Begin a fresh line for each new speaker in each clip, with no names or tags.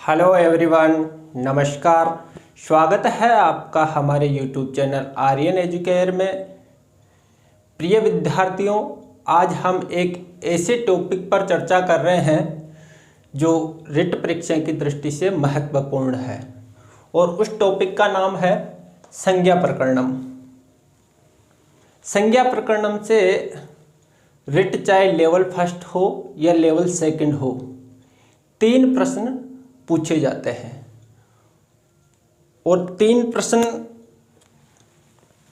Hello everyone, नमस्कार। स्वागत है आपका हमारे यूट्यूब चैनल आर्यन एजुकेयर में। प्रिय विद्यार्थियों, आज हम एक ऐसे टॉपिक पर चर्चा कर रहे हैं जो रिट परीक्षा की दृष्टि से महत्वपूर्ण है और उस टॉपिक का नाम है संज्ञा प्रकरणम। संज्ञा प्रकरणम से रिट चाहे लेवल फर्स्ट हो या लेवल सेकंड हो, 3 प्रश्न पूछे जाते हैं और 3 प्रश्न,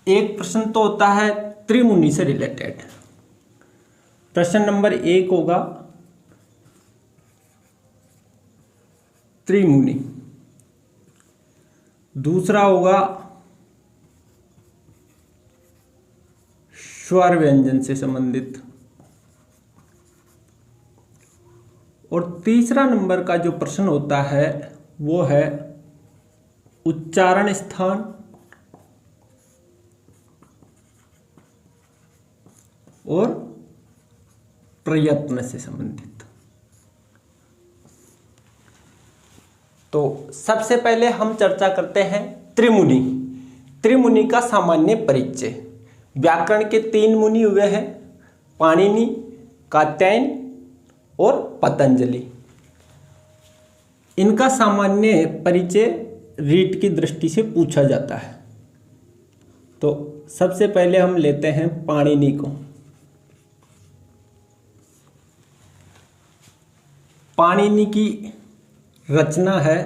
एक प्रश्न तो होता है त्रिमुनि से रिलेटेड। प्रश्न नंबर 1 होगा त्रिमुनि, दूसरा होगा स्वर व्यंजन से संबंधित और तीसरा नंबर का जो प्रश्न होता है वो है उच्चारण स्थान और प्रयत्न से संबंधित। तो सबसे पहले हम चर्चा करते हैं त्रिमुनि। त्रिमुनि का सामान्य परिचय। व्याकरण के 3 मुनि हुए हैं, पाणिनि, कात्यायन और पतंजलि। इनका सामान्य परिचय रीट की दृष्टि से पूछा जाता है। तो सबसे पहले हम लेते हैं पाणिनि को। पाणिनि की रचना है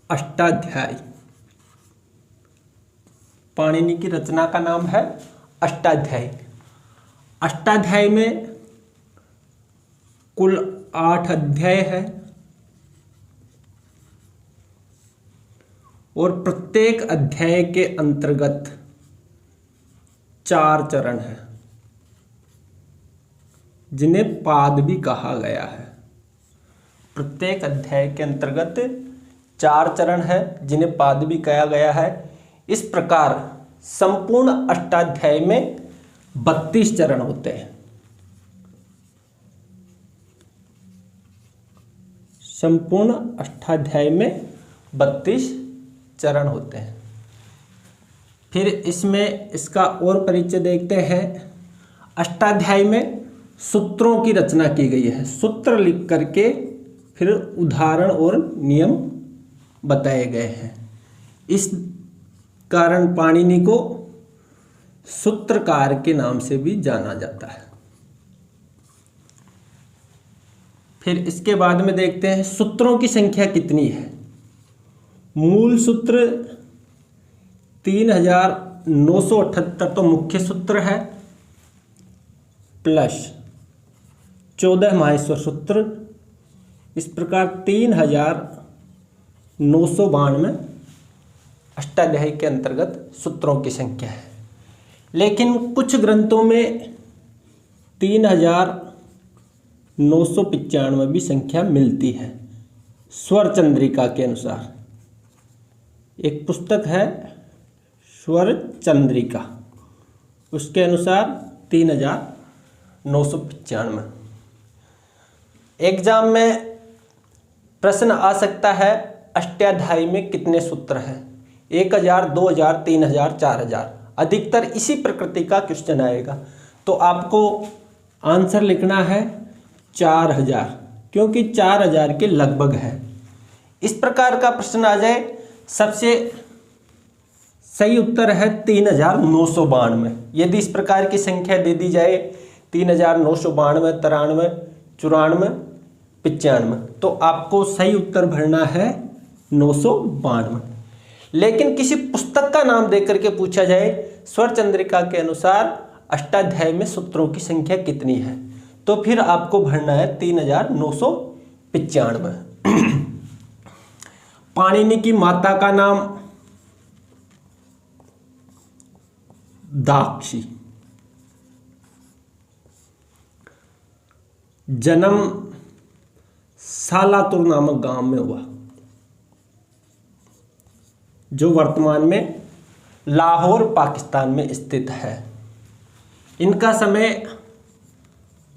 अष्टाध्यायी। पाणिनि की रचना का नाम है अष्टाध्यायी। अष्टाध्यायी में कुल 8 अध्याय है और प्रत्येक अध्याय के अंतर्गत 4 चरण है जिन्हें पाद भी कहा गया है। प्रत्येक अध्याय के अंतर्गत 4 चरण है जिन्हें पाद भी कहा गया है। इस प्रकार संपूर्ण अष्टाध्याय में 32 चरण होते हैं। संपूर्ण अष्टाध्याय में 32 चरण होते हैं। फिर इसमें इसका और परिचय देखते हैं। अष्टाध्याय में सूत्रों की रचना की गई है। सूत्र लिख करके फिर उदाहरण और नियम बताए गए हैं। इस कारण पाणिनि को सूत्रकार के नाम से भी जाना जाता है। फिर इसके बाद में देखते हैं सूत्रों की संख्या कितनी है। मूल सूत्र 3978 तो मुख्य सूत्र है, प्लस 14 माहेश्वर सूत्र। इस प्रकार 3992 अष्टाध्यायी के अंतर्गत सूत्रों की संख्या है। लेकिन कुछ ग्रंथों में 3995 भी संख्या मिलती है। स्वर चंद्रिका के अनुसार एक पुस्तक है स्वर चंद्रिका, उसके अनुसार 3995। एग्जाम में प्रश्न आ सकता है अष्टाध्यायी में कितने सूत्र हैं। 1000, 2000, 3000, 4000, अधिकतर इसी प्रकृति का क्वेश्चन आएगा। तो आपको आंसर लिखना है 4000, क्योंकि 4000 के लगभग है। इस प्रकार का प्रश्न आ जाए, सबसे सही उत्तर है 3992। यदि इस प्रकार की संख्या दे दी जाए 3992, 93, 94, 95, तो आपको सही उत्तर भरना है 992। लेकिन किसी पुस्तक का नाम देकर के पूछा जाए स्वर चंद्रिका के अनुसार अष्टाध्याय में सूत्रों की संख्या कितनी है, तो फिर आपको भरना है 3995। पाणिनि की माता का नाम दाक्षी। जन्म सालातुर नामक गांव में हुआ, जो वर्तमान में लाहौर पाकिस्तान में स्थित है। इनका समय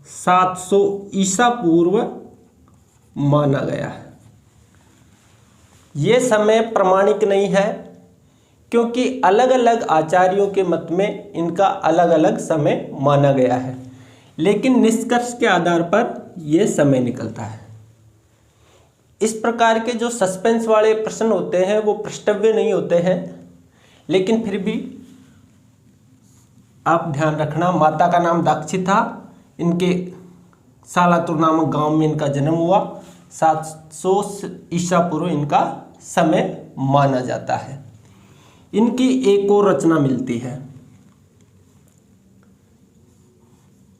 700 ईसा पूर्व माना गया है। ये समय प्रमाणिक नहीं है, क्योंकि अलग अलग आचार्यों के मत में इनका अलग अलग समय माना गया है, लेकिन निष्कर्ष के आधार पर यह समय निकलता है। इस प्रकार के जो सस्पेंस वाले प्रश्न होते हैं वो प्रश्नव्य नहीं होते हैं, लेकिन फिर भी आप ध्यान रखना। माता का नाम दाक्षी था, इनके सालातुर नामक गांव में इनका जन्म हुआ। 700 ईसा पूर्व इनका समय माना जाता है। इनकी एक और रचना मिलती है,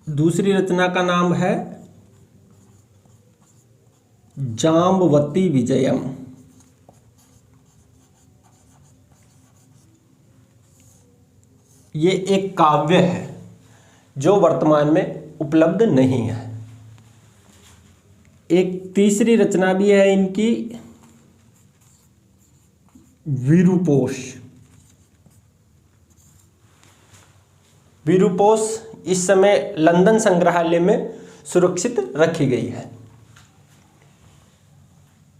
दूसरी रचना का नाम है जाम्बवती विजयम। ये एक काव्य है जो वर्तमान में उपलब्ध नहीं है। एक तीसरी रचना भी है इनकी, विरूपोष। विरूपोष इस समय लंदन संग्रहालय में सुरक्षित रखी गई है।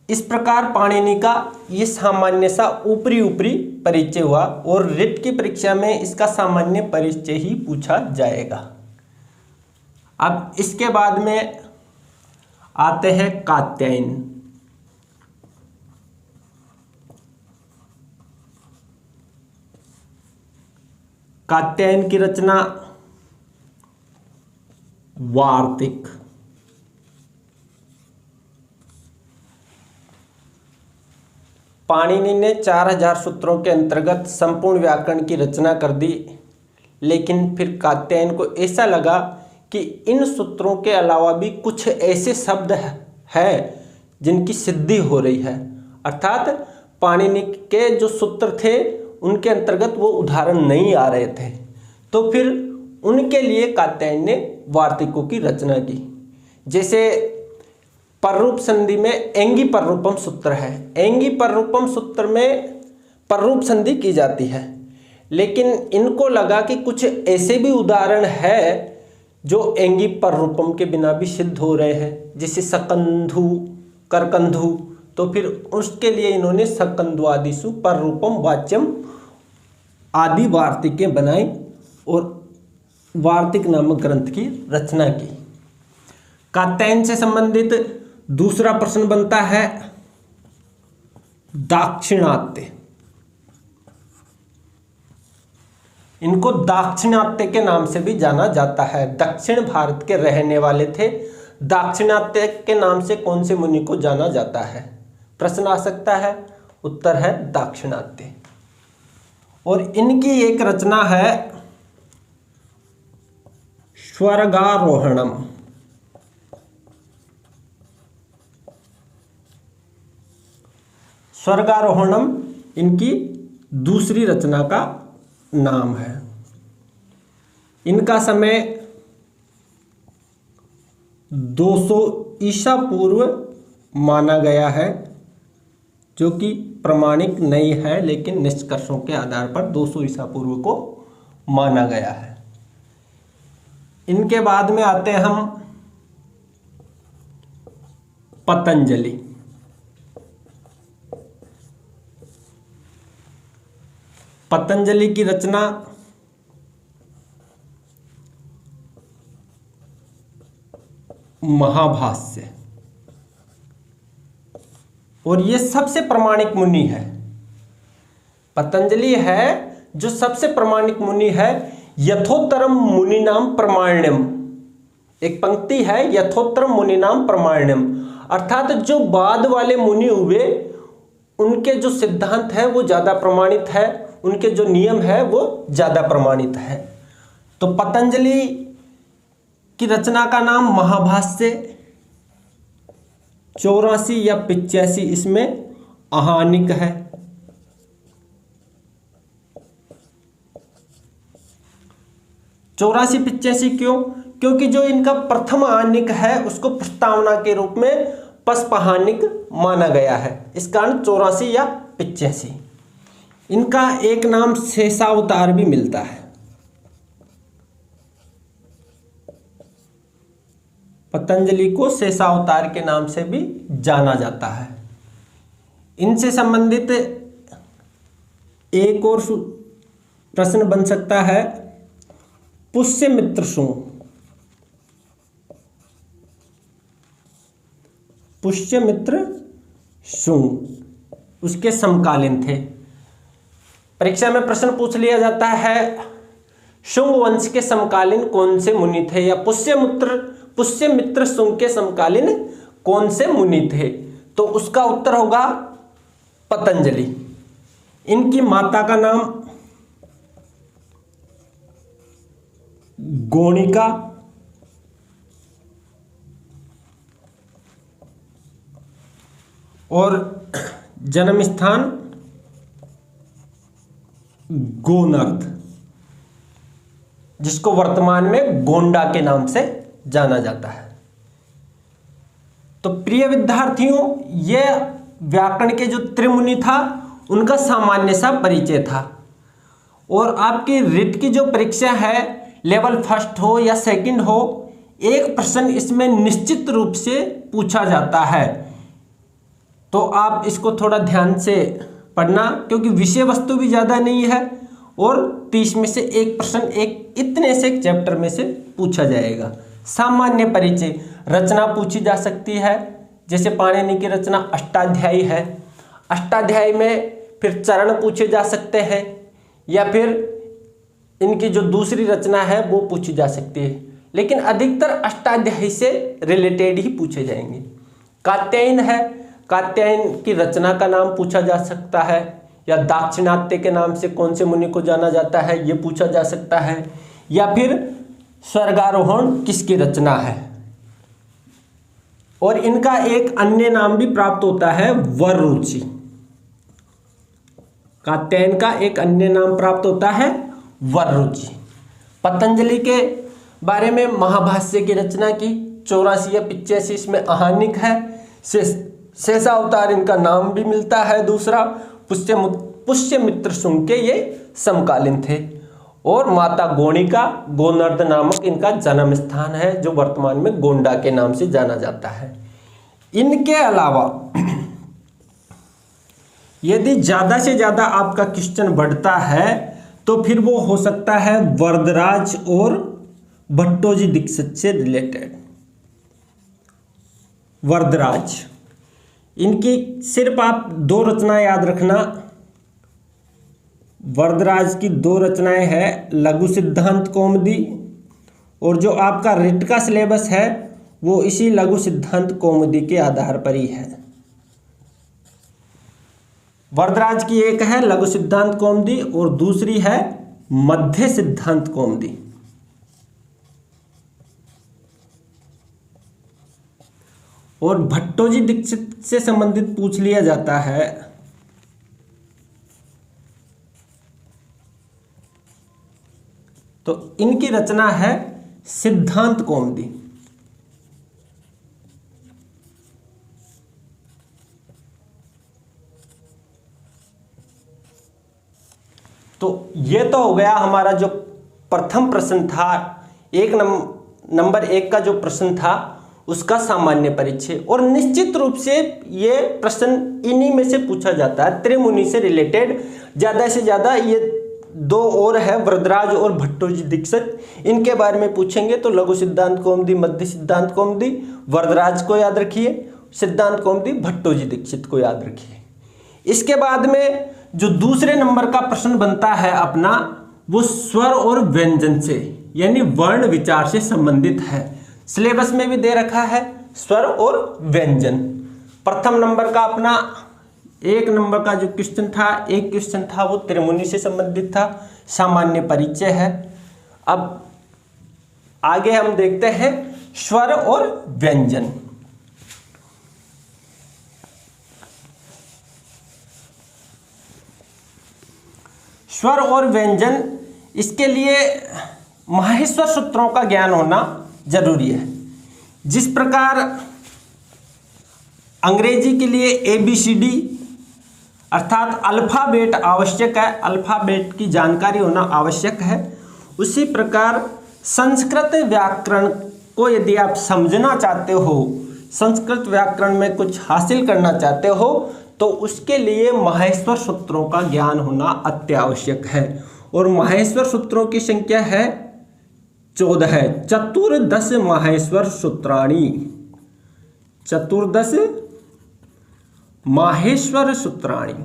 इस प्रकार पाणिनि का ये सामान्य सा ऊपरी ऊपरी परिचय हुआ, और रिट की परीक्षा में इसका सामान्य परिचय ही पूछा जाएगा। अब इसके बाद में आते हैं कात्यायन। कात्यायन की रचना वार्तिक। पाणिनि ने 4000 सूत्रों के अंतर्गत संपूर्ण व्याकरण की रचना कर दी, लेकिन फिर कात्यायन को ऐसा लगा कि इन सूत्रों के अलावा भी कुछ ऐसे शब्द हैं जिनकी सिद्धि हो रही है, अर्थात पाणिनि के जो सूत्र थे उनके अंतर्गत वो उदाहरण नहीं आ रहे थे। तो फिर उनके लिए कात्यायन ने वार्तिकों की रचना की। जैसे पररूप संधि में एंगी पररूपम सूत्र है। एंगी पररूपम सूत्र में पररूप संधि की जाती है, लेकिन इनको लगा कि कुछ ऐसे भी उदाहरण है जो एंगी पररूपम के बिना भी सिद्ध हो रहे हैं, जैसे सकंधु, करकंधु। तो फिर उसके लिए इन्होंने सकंद्वादिषु पररूपम वाच्यम आदि वार्तिकें बनाई और वार्तिक नामक ग्रंथ की रचना की। कात्यायन से संबंधित दूसरा प्रश्न बनता है दाक्षिणात्य। इनको दाक्षिणात्य के नाम से भी जाना जाता है। दक्षिण भारत के रहने वाले थे। दाक्षिणात्य के नाम से कौन से मुनि को जाना जाता है, प्रश्न आ सकता है। उत्तर है दाक्षिणात्य। और इनकी एक रचना है स्वर्गारोहणम। स्वर्गारोहणम इनकी दूसरी रचना का नाम है। इनका समय 200 ईसा पूर्व माना गया है, जो कि प्रमाणिक नहीं है, लेकिन निष्कर्षों के आधार पर 200 ईसा पूर्व को माना गया है। इनके बाद में आते हैं हम पतंजलि। पतंजलि की रचना महाभाष्य, और ये सबसे प्रमाणिक मुनि है। पतंजलि है जो सबसे प्रमाणिक मुनि है। यथोत्तरम मुनिनाम प्रमाण्यम, एक पंक्ति है, यथोत्तरम मुनिनाम प्रमाण्यम, अर्थात जो बाद वाले मुनि हुए उनके जो सिद्धांत है वो ज़्यादा प्रमाणित है, उनके जो नियम है वो ज़्यादा प्रमाणित है। तो पतंजलि की रचना का नाम महाभाष्य। 84 या 85 इसमें आहानिक है। चौरासी 85 क्यों? क्योंकि जो इनका प्रथम आहानिक है उसको प्रस्तावना के रूप में पस्पहानिक माना गया है, इस कारण 84 या 85। इनका एक नाम शेषावतार भी मिलता है। पतंजलि को शेषावतार के नाम से भी जाना जाता है। इनसे संबंधित एक और प्रश्न बन सकता है, पुष्यमित्र शुंग। पुष्यमित्र शुंग उसके समकालीन थे। परीक्षा में प्रश्न पूछ लिया जाता है, शुंग वंश के समकालीन कौन से मुनि थे, या पुष्यमित्र शुंग के समकालीन कौन से मुनि थे, तो उसका उत्तर होगा पतंजलि। इनकी माता का नाम गोणिका और जन्म स्थान गोनर्द, जिसको वर्तमान में गोंडा के नाम से जाना जाता है। तो प्रिय विद्यार्थियों, यह व्याकरण के जो त्रिमुनि था उनका सामान्य सा परिचय था। और आपकी रिट की जो परीक्षा है, लेवल फर्स्ट हो या सेकंड हो, एक प्रश्न इसमें निश्चित रूप से पूछा जाता है। तो आप इसको थोड़ा ध्यान से पढ़ना, क्योंकि विषय वस्तु भी ज़्यादा नहीं है और 30 में से एक प्रश्न एक इतने से एक चैप्टर में से पूछा जाएगा। सामान्य परिचय, रचना पूछी जा सकती है, जैसे पाणिनि की रचना अष्टाध्यायी है। अष्टाध्यायी में फिर चरण पूछे जा सकते हैं, या फिर इनकी जो दूसरी रचना है वो पूछी जा सकती है, लेकिन अधिकतर अष्टाध्यायी से रिलेटेड ही पूछे जाएंगे। कात्यायन है, कात्यायन की रचना का नाम पूछा जा सकता है, या दाक्षिणात्य के नाम से कौन से मुनि को जाना जाता है ये पूछा जा सकता है, या फिर स्वर्गारोहण किसकी रचना है। और इनका एक अन्य नाम भी प्राप्त होता है, वररुचि। कात्यायन का एक अन्य नाम प्राप्त होता है, वररुचि। पतंजलि के बारे में महाभाष्य की रचना की, 84 या 85 इसमें आहानिक है। शेषावतार इनका नाम भी मिलता है। दूसरा पुष्यमित्र शुंग के ये समकालीन थे। और माता गोणिका, गोनर्द नामक इनका जन्म स्थान है, जो वर्तमान में गोंडा के नाम से जाना जाता है। इनके अलावा यदि ज़्यादा से ज़्यादा आपका क्वेश्चन बढ़ता है तो फिर वो हो सकता है वरदराज और भट्टोजी दीक्षित से रिलेटेड। वरदराज, इनकी सिर्फ आप 2 रचनाएं याद रखना। वरदराज की 2 रचनाएं हैं, लघु सिद्धांत कौमुदी, और जो आपका रिट का सिलेबस है वो इसी लघु सिद्धांत कौमुदी के आधार पर ही है। वरदराज की एक है लघु सिद्धांत कौमुदी और दूसरी है मध्य सिद्धांत कौमुदी। और भट्टोजी दीक्षित से संबंधित पूछ लिया जाता है तो इनकी रचना है सिद्धांत कौमुदी। तो ये तो हो गया हमारा जो प्रथम प्रश्न था, नंबर 1 का जो प्रश्न था उसका सामान्य परिचय। और निश्चित रूप से ये प्रश्न इन्हीं में से पूछा जाता है, त्रिमुनि से रिलेटेड। ज़्यादा से ज़्यादा ये 2 और है, वरदराज और भट्टोजी दीक्षित, इनके बारे में पूछेंगे। तो लघु सिद्धांत कौमुदी, मध्य सिद्धांत कौमुदी, वरदराज को याद रखिए, सिद्धांत कौमुदी भट्टोजी दीक्षित को याद रखिए। इसके बाद में जो दूसरे नंबर का प्रश्न बनता है अपना, वो स्वर और व्यंजन से यानी वर्ण विचार से संबंधित है। सिलेबस में भी दे रखा है स्वर और व्यंजन। प्रथम नंबर का अपना 1 नंबर का जो क्वेश्चन था, एक क्वेश्चन था वो त्रिमुनि से संबंधित था, सामान्य परिचय है। अब आगे हम देखते हैं स्वर और व्यंजन। स्वर और व्यंजन, इसके लिए माहेश्वर सूत्रों का ज्ञान होना जरूरी है। जिस प्रकार अंग्रेजी के लिए ABCD अर्थात अल्फ़ाबेट आवश्यक है, अल्फ़ाबेट की जानकारी होना आवश्यक है, उसी प्रकार संस्कृत व्याकरण को यदि आप समझना चाहते हो, संस्कृत व्याकरण में कुछ हासिल करना चाहते हो, तो उसके लिए माहेश्वर सूत्रों का ज्ञान होना अत्यावश्यक है। और माहेश्वर सूत्रों की संख्या है 14 है। चतुर्दश माहेश्वर सूत्राणि, चतुर्दश माहेश्वर सूत्राणि।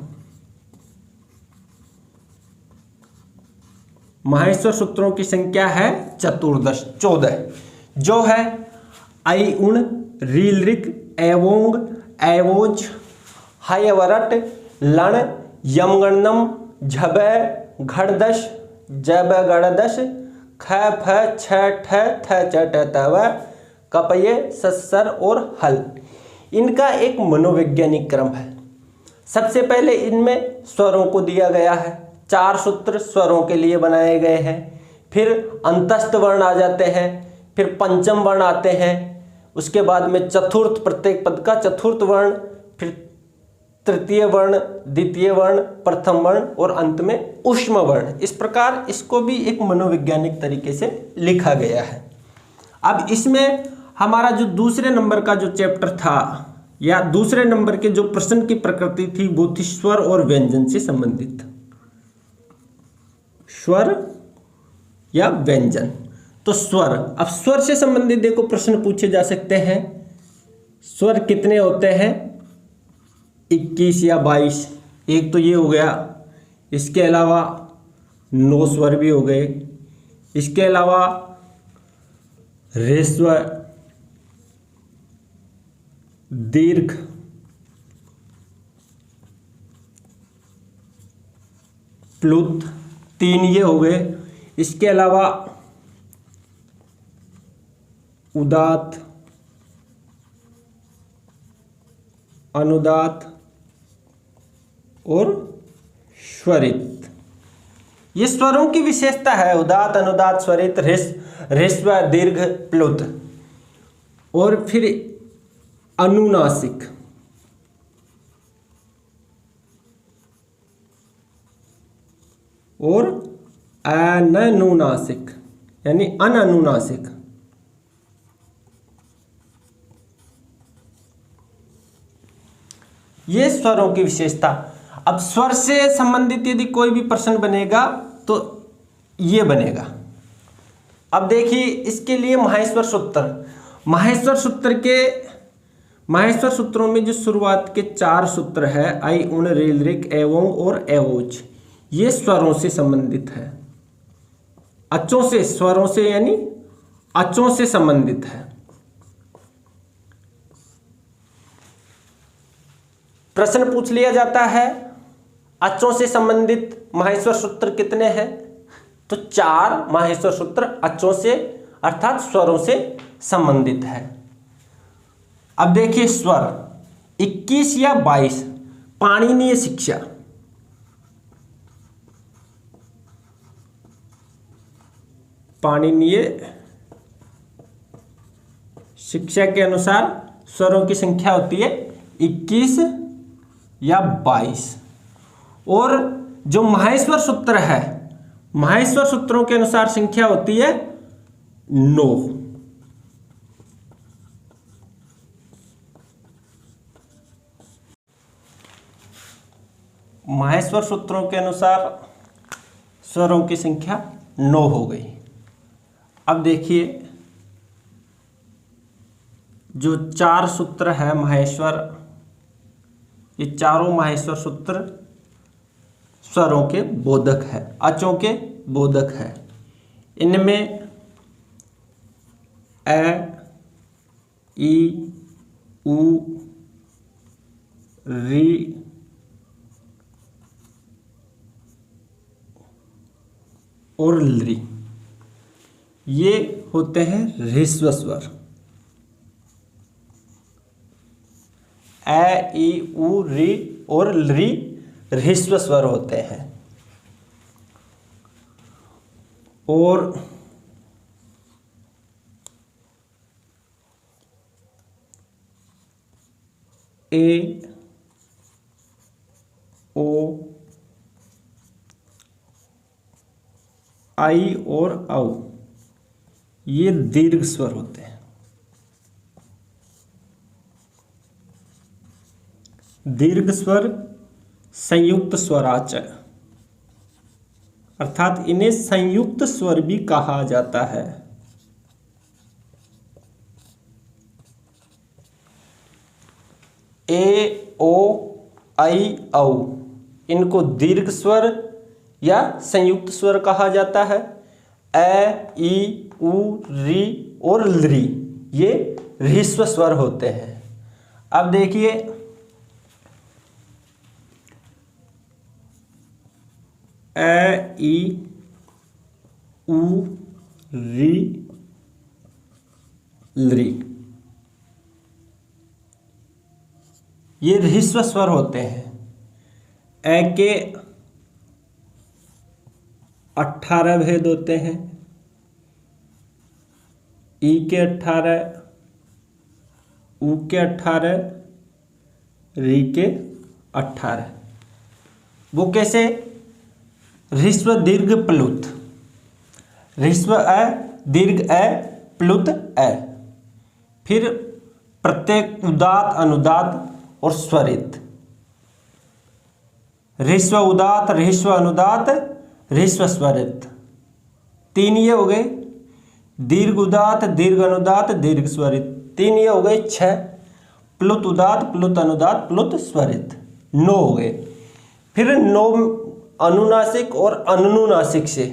माहेश्वर सूत्रों की संख्या है चतुर्दश, 14, जो है ऐ उण, रील ऋक, एवोंग, एवोज, हयवरट, लण, यमगणनम, झबै, घड़दश, जबगड़दश, ख फ छ ठ थ च ट त व, कपये, सस्सर और हल। इनका एक मनोवैज्ञानिक क्रम है। सबसे पहले इनमें स्वरों को दिया गया है, 4 सूत्र स्वरों के लिए बनाए गए हैं। फिर अंतस्थ वर्ण आ जाते हैं, फिर पंचम वर्ण आते हैं, उसके बाद में चतुर्थ, प्रत्येक पद का चतुर्थ वर्ण, फिर तृतीय वर्ण, द्वितीय वर्ण, प्रथम वर्ण और अंत में ऊष्म वर्ण। इस प्रकार इसको भी एक मनोवैज्ञानिक तरीके से लिखा गया है। अब इसमें हमारा जो दूसरे नंबर का जो चैप्टर था, या दूसरे नंबर के जो प्रश्न की प्रकृति थी, वो थी स्वर और व्यंजन से संबंधित। स्वर या व्यंजन। तो स्वर, अब स्वर से संबंधित देखो प्रश्न पूछे जा सकते हैं। स्वर कितने होते हैं? 21 या 22। एक तो ये हो गया। इसके अलावा 9 स्वर भी हो गए। इसके अलावा ह्रस्व, दीर्घ, प्लुत, 3 ये हो गए। इसके अलावा उदात्त, अनुदात्त और स्वरित। ये स्वरों की विशेषता है, उदात्त, अनुदात्त, स्वरित, ह्रस्व, दीर्घ, प्लुत। और फिर अनुनासिक, और अननुनासिक यानी अननुनासिक। ये स्वरों की विशेषता। अब स्वर से संबंधित यदि कोई भी प्रश्न बनेगा तो ये बनेगा। अब देखिए इसके लिए माहेश्वर सूत्र, माहेश्वर सूत्रों में जो शुरुआत के 4 सूत्र है, ऐ उण, रील ऋक, एवोंग और एवोज, ये स्वरों से संबंधित है। अचों से, स्वरों से यानी अचों से संबंधित है। प्रश्न पूछ लिया जाता है अचों से संबंधित माहेश्वर सूत्र कितने हैं, तो 4 माहेश्वर सूत्र अचों से अर्थात स्वरों से संबंधित है। अब देखिए स्वर 21 या 22, पाणिनीय शिक्षा। पाणिनीय शिक्षा के अनुसार स्वरों की संख्या होती है 21 या 22। और जो माहेश्वर सूत्र है, माहेश्वर सूत्रों के अनुसार संख्या होती है 9। माहेश्वर सूत्रों के अनुसार स्वरों की संख्या 9 हो गई। अब देखिए जो 4 सूत्र है माहेश्वर, ये चारों माहेश्वर सूत्र स्वरों के बोधक है, अचों के बोधक है। इनमें ए, ई, उ, री, और लृ, ये होते हैं ह्रस्व स्वर। ए, ई, उ, री और लृ ह्रस्व स्वर होते हैं। और ए, ओ, आई और औ, ये दीर्घ स्वर होते हैं। दीर्घ स्वर संयुक्त स्वराचय, अर्थात इन्हें संयुक्त स्वर भी कहा जाता है। ए, ओ, आई, औ इनको दीर्घ स्वर या संयुक्त स्वर कहा जाता है। ए, ई, उ, री और लृ ये ह्रस्व स्वर होते हैं। अब देखिए ए, ई, उ, री, लृ ये ह्रस्व स्वर होते हैं। ए के 18 भेद होते हैं, ई के 18, उ के 18, री के 18। वो कैसे? ह्रस्व दीर्घ प्लुत, ह्रस्व अ दीर्घ अ प्लुत अ, फिर प्रत्येक उदात्त अनुदात्त और स्वरित। ह्रस्व उदात्त, ह्रस्व अनुदात्त, ह्रस्व स्वरित, 3 ये हो गए। दीर्घ उदात्त, दीर्घ अनुदात्त, दीर्घ स्वरित, 3 ये हो गए 6। प्लुत उदात्त, प्लुत अनुदात्त, प्लुत स्वरित, 9 हो गए। फिर 9 अनुनासिक और अनुनुनासिक से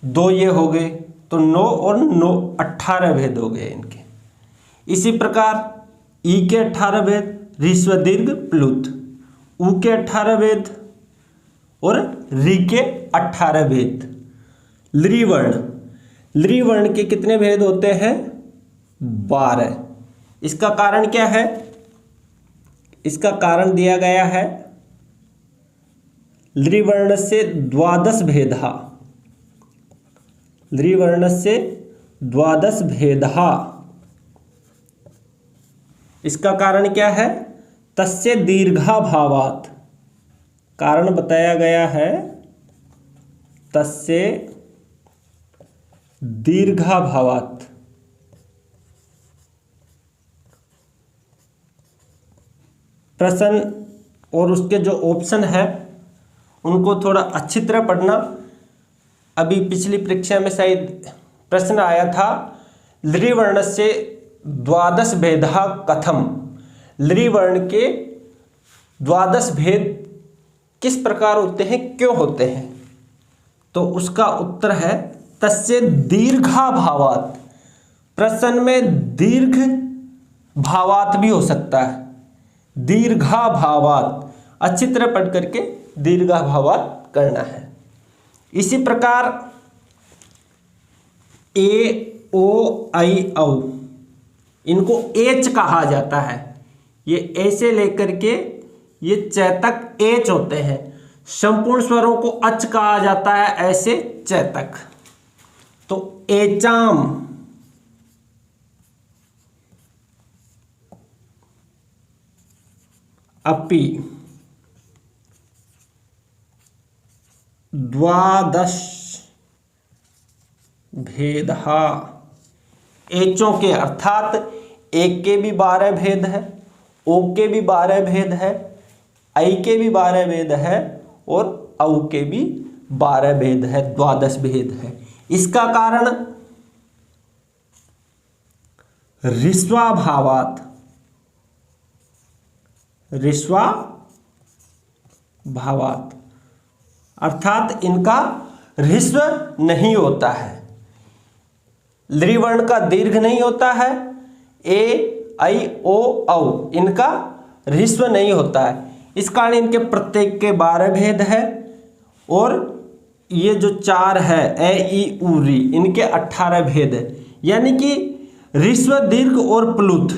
2 ये हो गए, तो 9 और 9 18 भेद हो गए इनके। इसी प्रकार ई के 18 भेद ह्रस्व दीर्घ प्लुत, उ के 18 भेद और री के 18 भेद। लृ वर्ण, लृ वर्ण के कितने भेद होते हैं? 12। इसका कारण क्या है? इसका कारण दिया गया है लृ वर्ण से द्वादश भेदा, लृ वर्ण से द्वादश भेदा। इसका कारण क्या है? तस्य दीर्घाभावात्, कारण बताया गया है तस्य दीर्घाभावात्। प्रश्न और उसके जो ऑप्शन है उनको थोड़ा अच्छी तरह पढ़ना। अभी पिछली परीक्षा में शायद प्रश्न आया था लृ वर्ण से द्वादश भेदा कथम, लृ वर्ण के द्वादश भेद किस प्रकार होते हैं, क्यों होते हैं? तो उसका उत्तर है तस्य दीर्घाभावात्। प्रश्न में दीर्घ भावात् भी हो सकता है, दीर्घाभावात्, अच्छी तरह पढ़ करके दीर्घाभावात् करना है। इसी प्रकार ए, ओ, आई, औ इनको एच कहा जाता है। ये ऐसे लेकर के ये चैतक एच होते हैं। संपूर्ण स्वरों को अच कहा जाता है, ऐसे चैतक। तो एचाम, अपि, द्वादश भेदा। एचों के अर्थात एक के भी 12 भेद है, ओ के भी 12 भेद है, आई के भी 12 भेद है और औ के भी 12 भेद है, द्वादश भेद है। इसका कारण ह्रस्वाभावात्, ह्रस्वाभावात् अर्थात इनका ह्रस्व नहीं होता है। लृ वर्ण का दीर्घ नहीं होता है। ए, आई, ओ, औ इनका ह्रस्व नहीं होता है। इस कारण इनके प्रत्येक के 12 भेद है और ये जो 4 है ए, ई, उ, री इनके 18 भेद है। यानी कि ह्रस्व, दीर्घ और प्लुत,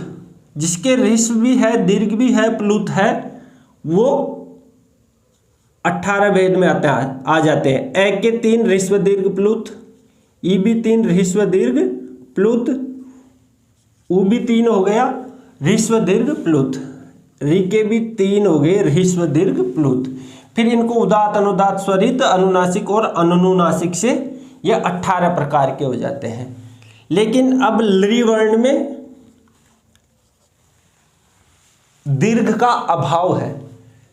जिसके ह्रस्व भी है, दीर्घ भी है, प्लुत है, वो 18 भेद में आ जाते हैं। ए के 3 ह्रस्व दीर्घ प्लुत, ई भी 3 ह्रस्व दीर्घ प्लुत, उ भी 3 हो गया ह्रस्व दीर्घ प्लुत, री के भी 3 हो गए ह्रस्व दीर्घ प्लुत। फिर इनको उदात्त, अनुदात्त, स्वरित, अनुनासिक और अनुनुनासिक से ये 18 प्रकार के हो जाते हैं। लेकिन अब लृ वर्ण में दीर्घ का अभाव है,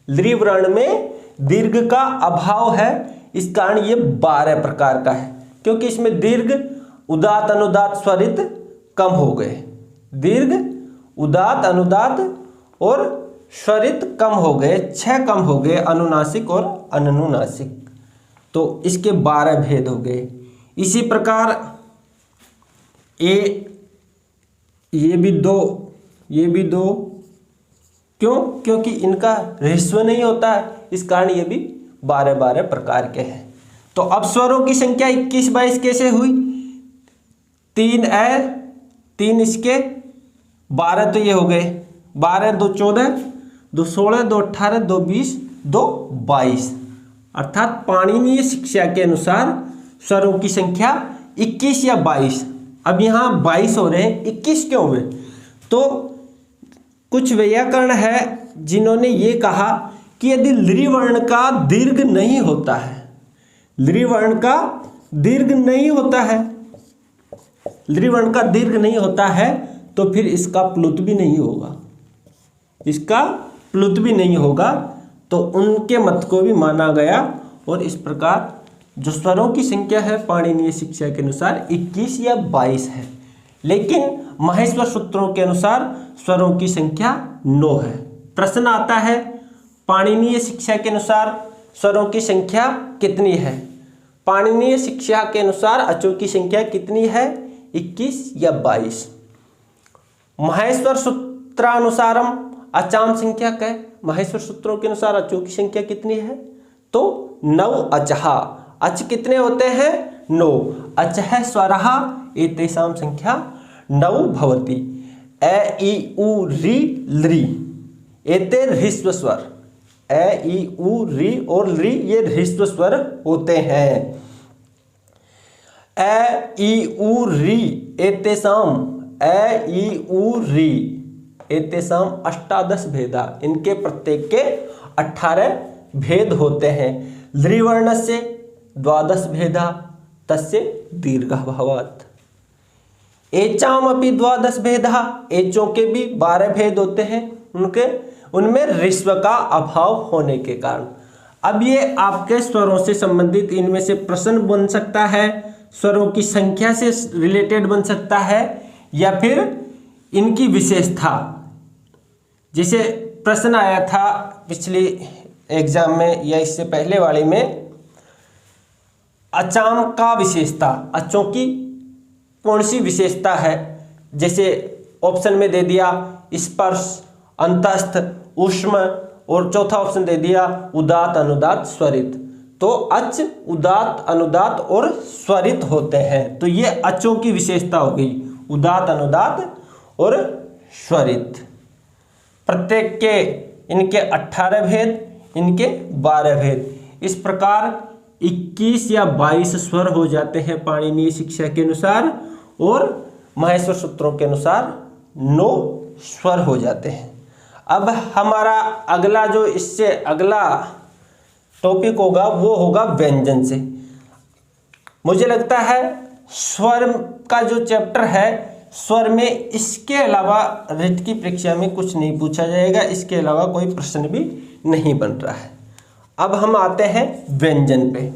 लृ वर्ण में दीर्घ का अभाव है, इस कारण ये 12 प्रकार का है, क्योंकि इसमें दीर्घ, उदात्त, अनुदात्त, स्वरित कम हो गए। दीर्घ, उदात्त, अनुदात्त और स्वरित कम हो गए, 6 कम हो गए, अनुनासिक और अनुनासिक। तो इसके 12 भेद हो गए। इसी प्रकार ये भी दो, क्यों? क्योंकि इनका ह्रस्व नहीं होता है, इस कारण ये भी 12 प्रकार के हैं। तो अब स्वरों की संख्या 21, 22 कैसे हुई? 3 3 इसके 12 तो ये हो गए, 12 2 14 2 16 2 18 2 20 2 22, अर्थात पाणिनीय शिक्षा के अनुसार स्वरों की संख्या 21 या 22। अब यहाँ 22 हो रहे हैं, 21 क्यों हुए? तो कुछ व्याकरण है जिन्होंने ये कहा कि यदि लृ वर्ण का दीर्घ नहीं होता है, लृ वर्ण का दीर्घ नहीं होता है, लृ वर्ण का दीर्घ नहीं होता है, तो फिर इसका प्लुत भी नहीं होगा, इसका प्लुत भी नहीं होगा। तो उनके मत को भी माना गया, और इस प्रकार जो स्वरों की संख्या है पाणिनीय शिक्षा के अनुसार 21 या 22 है, लेकिन माहेश्वर सूत्रों के अनुसार स्वरों की संख्या 9 है। प्रश्न आता है पाणिनीय शिक्षा के अनुसार स्वरों की संख्या कितनी है? पाणिनीय शिक्षा के अनुसार अचों की संख्या कितनी है? 21 या 22। माहेश्वर सूत्रानुसारम अचाम संख्या क्या है? माहेश्वर सूत्रों के अनुसार अचों की संख्या कितनी है? तो 9 अचहा। अच कितने होते हैं? 9। अचह स्वरः एतेषां संख्या 9 भवति। ए ई उ री लृ एते ह्रस्व स्वर, ए ई उ री और लृ ये ह्रस्व स्वर होते हैं। ए ई उ री एतेषां, ए ई उ री एतेषां 18 भेदा, इनके प्रत्येक के 18 भेद होते हैं। लृ वर्णस्य 12 भेदा तस्य दीर्घाभावात्। एचाम अपि 12 भेदा, एचों के भी 12 भेद होते हैं, उनमें ह्रस्व का अभाव होने के कारण। अब ये आपके स्वरों से संबंधित इनमें से प्रश्न बन सकता है, स्वरों की संख्या से रिलेटेड बन सकता है, या फिर इनकी विशेषता। जैसे प्रश्न आया था पिछली एग्जाम में या इससे पहले वाले में, अचाम का विशेषता, अचों की कौन सी विशेषता है? जैसे ऑप्शन में दे दिया स्पर्श, अंतस्थ, ऊष्म, और चौथा ऑप्शन दे दिया उदात्त, अनुदात्त, स्वरित। तो अच, उदात्त, अनुदात्त और स्वरित होते हैं। तो ये अचों की विशेषता हो गई, उदात्त, अनुदात्त और स्वरित। प्रत्येक के इनके 18 भेद, इनके 12 भेद। इस प्रकार 21 या 22 स्वर हो जाते हैं पाणिनीय शिक्षा के अनुसार, और माहेश्वर सूत्रों के अनुसार 9 स्वर हो जाते हैं। अब हमारा अगला जो इससे अगला टॉपिक होगा वो होगा व्यंजन से। मुझे लगता है स्वर का जो चैप्टर है, स्वर में इसके अलावा रिट की परीक्षा में कुछ नहीं पूछा जाएगा, इसके अलावा कोई प्रश्न भी नहीं बन रहा है। अब हम आते हैं व्यंजन पे।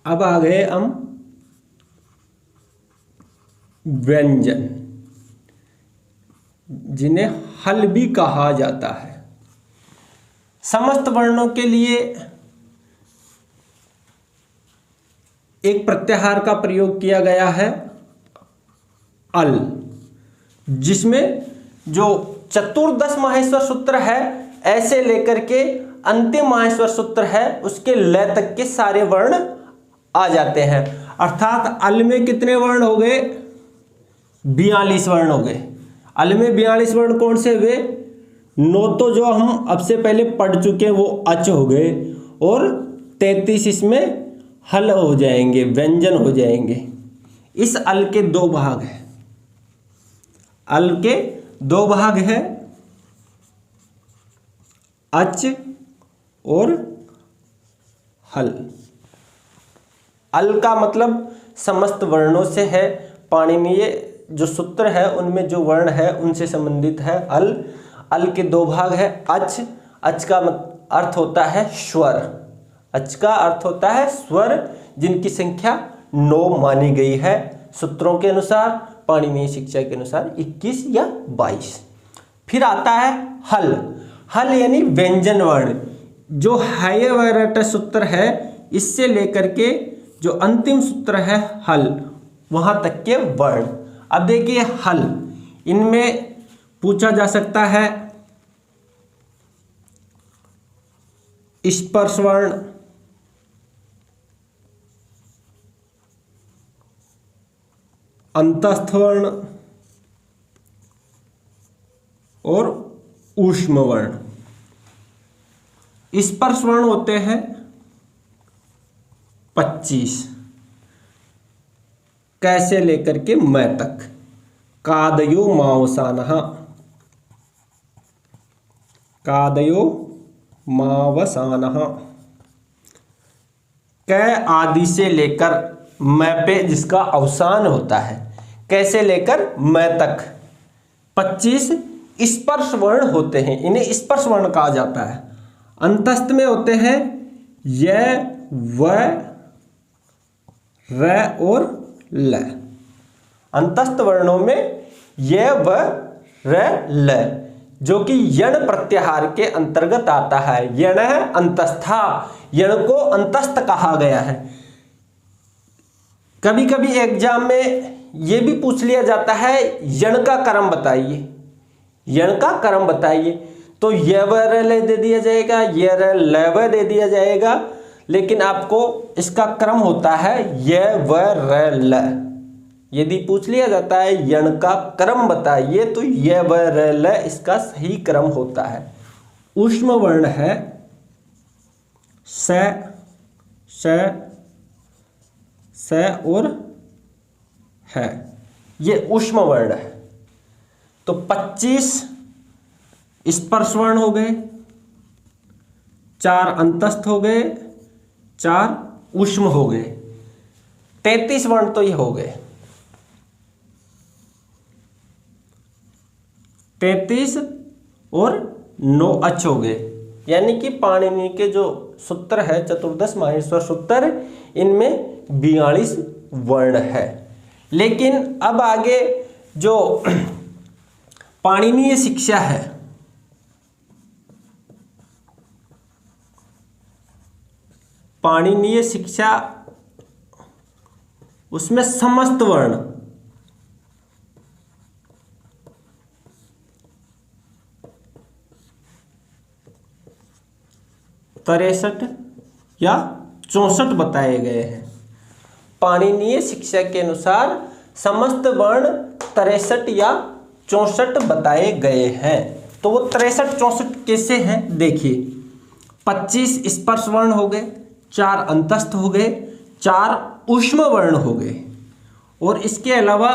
अब आ गए हम व्यंजन, जिन्हें हल भी कहा जाता है। समस्त वर्णों के लिए एक प्रत्याहार का प्रयोग किया गया है, अल, जिसमें जो चतुर्दश माहेश्वर सूत्र है ऐसे लेकर के अंतिम माहेश्वर सूत्र है उसके लय तक के सारे वर्ण आ जाते हैं। अर्थात अल में कितने वर्ण हो गए? 42 वर्ण हो गए। अल में 42 वर्ण कौन से हुए? 9 तो जो हम अब से पहले पढ़ चुके हैं वो अच हो गए, और 33 इसमें हल हो जाएंगे, व्यंजन हो जाएंगे। इस अल के दो भाग हैं, अल के दो भाग हैं, अच और हल। अल का मतलब समस्त वर्णों से है, पाणिनीय जो सूत्र है उनमें जो वर्ण है उनसे संबंधित है अल। अल के दो भाग है, अच। अच का अर्थ होता है स्वर, अच का अर्थ होता है स्वर, जिनकी संख्या 9 मानी गई है सूत्रों के अनुसार, पाणिनीय शिक्षा के अनुसार 21 या 22। फिर आता है हल। हल यानी व्यंजन वर्ण, जो हायवरट सूत्र है इससे लेकर के जो अंतिम सूत्र है हल, वहां तक के वर्ण। अब देखिए हल, इनमें पूछा जा सकता है स्पर्श वर्ण, अंतस्थ वर्ण और ऊष्म वर्ण। स्पर्श वर्ण होते हैं 25, कैसे लेकर के मैं तक। कादयो मावसानः, कादयो मावसानः। कै आदि से लेकर मैं पे जिसका अवसान होता है, कैसे लेकर मैं तक 25 स्पर्श वर्ण होते हैं, इन्हें स्पर्श वर्ण कहा जाता है। अंतस्थ में होते हैं य, व, र और ल। अंतस्थ वर्णों में य, व, र, ल, जो कि यण प्रत्याहार के अंतर्गत आता है। यण है अंतस्था, यण को अंतस्थ कहा गया है। कभी कभी एग्जाम में यह भी पूछ लिया जाता है यण का क्रम बताइए, यण का क्रम बताइए, तो य व र ल दे दिया जाएगा, य र ल व दे दिया जाएगा, लेकिन आपको इसका क्रम होता है य व र ल। यदि पूछ लिया जाता है यण का क्रम बताइए तो य व र ल इसका सही क्रम होता है। ऊष्म वर्ण है स, श, स और है, ये ऊष्म वर्ण है। तो 25 स्पर्श वर्ण हो गए, 4 अंतस्थ हो गए, 4 ऊष्म हो गए, 33 वर्ण तो ये हो गए। 33 और 9 अच हो गए, यानी कि पाणिनि के जो सूत्र है चतुर्दश माहेश्वर सूत्र, इनमें 42 वर्ण है। लेकिन अब आगे जो पाणिनीय शिक्षा है, पाणिनीय शिक्षा, उसमें समस्त वर्ण 63 या 64 बताए गए हैं। पाणिनीय शिक्षा के अनुसार समस्त वर्ण 63 या 64 बताए गए हैं। तो वो 63-64 कैसे हैं देखिए, 25 स्पर्श वर्ण हो गए, 4 अंतस्थ हो गए, 4 ऊष्म वर्ण हो गए, और इसके अलावा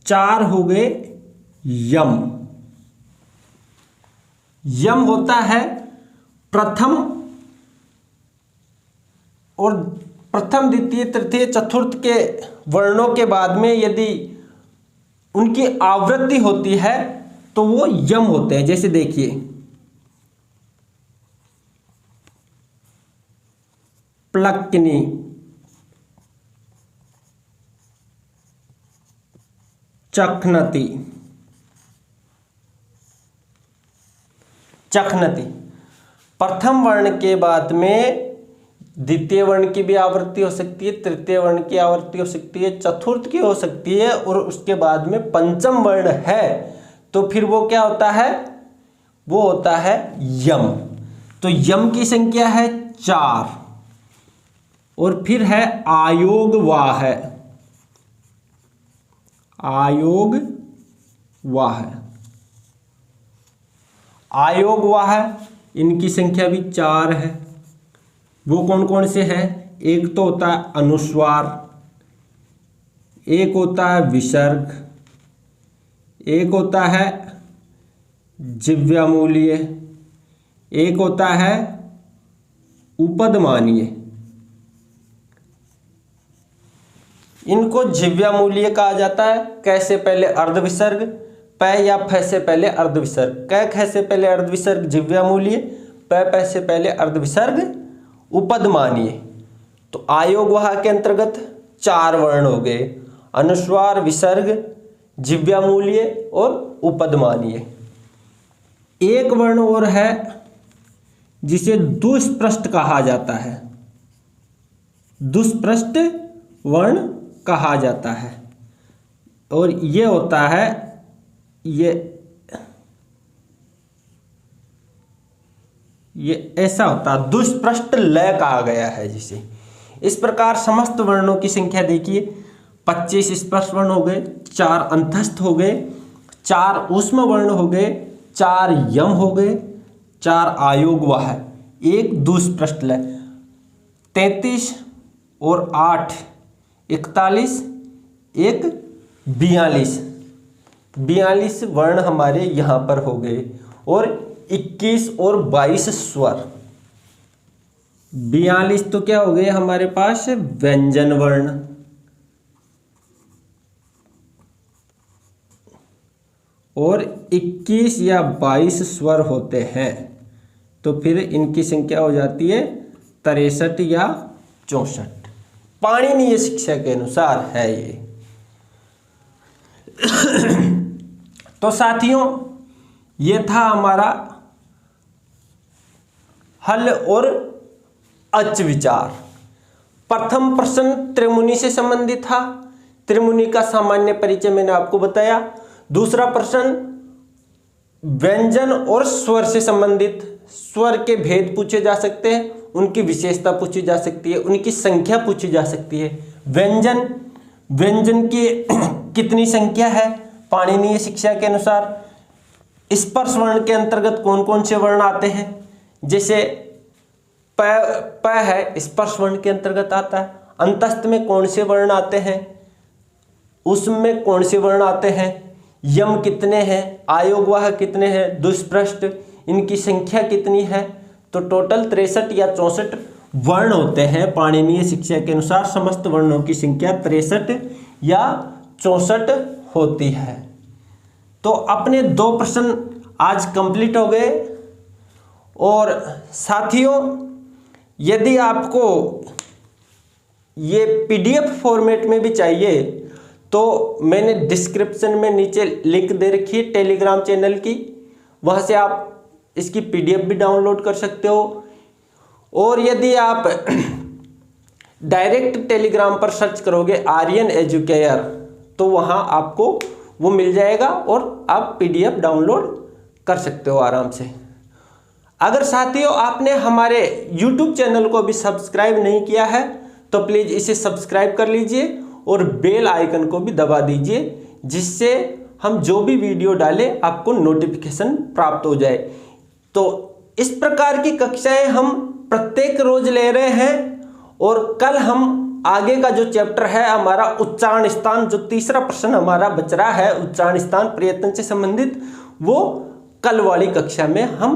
4 हो गए यम। यम होता है प्रथम और प्रथम, द्वितीय, तृतीय, चतुर्थ के वर्णों के बाद में यदि उनकी आवृत्ति होती है तो वो यम होते हैं। जैसे देखिए प्लक्किनी, चखनती, चखनती। प्रथम वर्ण के बाद में द्वितीय वर्ण की भी आवृत्ति हो सकती है, तृतीय वर्ण की आवृत्ति हो सकती है, चतुर्थ की हो सकती है, और उसके बाद में पंचम वर्ण है तो फिर वो क्या होता है, वो होता है यम। तो यम की संख्या है 4, और फिर है आयोग वाह, आयोग वाह, आयोग वाह, इनकी संख्या भी 4 है। वो कौन कौन से हैं? एक तो होता है अनुस्वार, एक होता है विसर्ग, एक होता है जिह्वामूलीय, एक होता है उपधमानीय। इनको जिह्वामूलीय कहा जाता है। क से पहले अर्धविसर्ग, प या फ से पहले अर्धविसर्ग, क ख से पहले अर्धविसर्ग जिह्वामूलीय, प से पहले अर्धविसर्ग उपधमानीय। तो आयोगवाह के अंतर्गत 4 वर्ण हो गए, अनुस्वार, विसर्ग, जिह्वामूलीय और उपधमानीय। एक वर्ण और है जिसे दुष्पृष्ठ कहा जाता है, दुष्पृष्ठ वर्ण कहा जाता है। और ये होता है, ये ऐसा होता है, दुष्पृष्ठ लय कहा गया है जिसे। इस प्रकार समस्त वर्णों की संख्या देखिए, 25 स्पर्श वर्ण हो गए, 4 अंतस्थ हो गए, 4 ऊष्म वर्ण हो गए, 4 यम हो गए, 4 आयोगवाह, 1 दुष्पृष्ठ लय, 33 और 8 41, 1 42 वर्ण हमारे यहाँ पर हो गए। और 21 और 22 स्वर। 42 तो क्या हो गए हमारे पास? व्यंजन वर्ण। और 21 या 22 स्वर होते हैं, तो फिर इनकी संख्या हो जाती है 63 या 64। पाणिनीय शिक्षा के अनुसार है ये। तो साथियों, ये था हमारा हल और अच विचार। प्रथम प्रश्न त्रिमुनि से संबंधित था। त्रिमुनि का सामान्य परिचय मैंने आपको बताया। दूसरा प्रश्न व्यंजन और स्वर से संबंधित, स्वर के भेद पूछे जा सकते हैं, उनकी विशेषता पूछी जा सकती है, उनकी संख्या पूछी जा सकती है। व्यंजन की कितनी संख्या है पाणिनीय शिक्षा के अनुसार? स्पर्श वर्ण के अंतर्गत कौन कौन से वर्ण आते हैं? जैसे प है, स्पर्श वर्ण के अंतर्गत आता है। अंतस्थ में कौन से वर्ण आते हैं? उसमें कौन से वर्ण आते हैं? यम कितने हैं? आयोगवाह कितने हैं? दुष्पृष्ठ, इनकी संख्या कितनी है? तो टोटल 63 या 64 वर्ण होते हैं पाणिनीय शिक्षा के अनुसार। समस्त वर्णों की संख्या 63 या 64 होती है। तो अपने 2 प्रश्न आज कंप्लीट हो गए। और साथियों, यदि आपको ये PDF फॉर्मेट में भी चाहिए तो मैंने डिस्क्रिप्शन में नीचे लिंक दे रखी है टेलीग्राम चैनल की, वहाँ से आप इसकी PDF भी डाउनलोड कर सकते हो। और यदि आप डायरेक्ट टेलीग्राम पर सर्च करोगे आर्यन एजुकेयर, तो वहाँ आपको वो मिल जाएगा और आप PDF डाउनलोड कर सकते हो आराम से। अगर साथियों आपने हमारे YouTube चैनल को अभी सब्सक्राइब नहीं किया है तो प्लीज़ इसे सब्सक्राइब कर लीजिए और बेल आइकन को भी दबा दीजिए, जिससे हम जो भी वीडियो डालें आपको नोटिफिकेशन प्राप्त हो जाए। तो इस प्रकार की कक्षाएं हम प्रत्येक रोज ले रहे हैं। और कल हम आगे का जो चैप्टर है हमारा उच्चारण स्थान, जो तीसरा प्रश्न हमारा बच रहा है उच्चारण स्थान प्रयत्न से संबंधित, वो कल वाली कक्षा में हम